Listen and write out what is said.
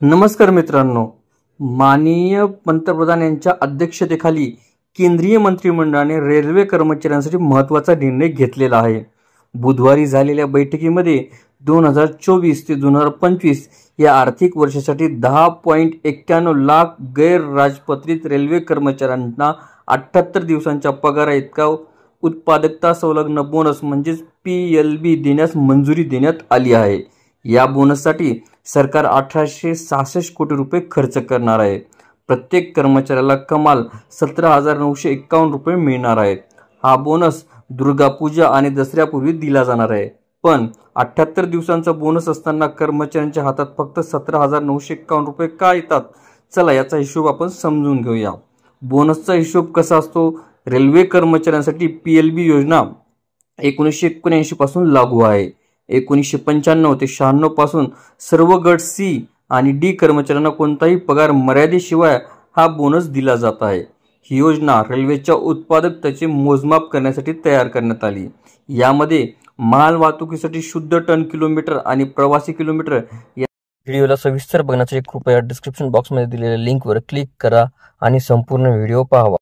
नमस्कार मित्रांनो, माननीय पंतप्रधान यांच्या अध्यक्षतेखाली केंद्रीय मंत्रिमंडळाने रेल्वे कर्मचाऱ्यांसाठी महत्त्वाचा निर्णय घेतलेला आहे। बुधवारी झालेल्या बैठकीमध्ये 2024 ते 2025 या आर्थिक वर्षासाठी 10.91 लाख गैर राजपत्रित रेल्वे कर्मचाऱ्यांना 78 दिवसांच्या पगारा इतका उत्पादकता संलग्न बोनस म्हणजेच PLB देण्यास मंजुरी देण्यात आली आहे। या बोनससाठी सरकार 1866 कोटी रुपये खर्च करणार आहे। प्रत्येक कर्मचाऱ्याला कमाल 17,951 रुपये मिळणार आहेत। हा बोनस दुर्गा पूजा आणि दसऱ्यापूर्वी दिला जाणार आहे। पण 78 दिवसांचा बोनस असताना कर्मचाऱ्यांच्या हातात फक्त 17,951 रुपये का येतात? चला याचा हिशोब आपण समजून घेऊया। बोनसचा हिशोब कसा असतो? रेल्वे कर्मचाऱ्यांसाठी PLB योजना 1979 पासून लागू आहे। 1995 ते 96 पासून सर्व गट C आणि D कर्मचाऱ्यांना कोणताही पगार मर्यादेशिवाय हा बोनस दिला जात आहे। ही योजना रेल्वेच्या उत्पादकतेचे मोजमाप करण्यासाठी तयार करण्यात आली। यामध्ये माल वाहतुकीसाठी शुद्ध टन किलोमीटर आणि प्रवासी किलोमीटर या व्हिडिओला सविस्तर बघण्यासाठी कृपया डिस्क्रिप्शन बॉक्समध्ये दिलेल्या लिंकवर क्लिक करा आणि संपूर्ण व्हिडिओ पाहावा।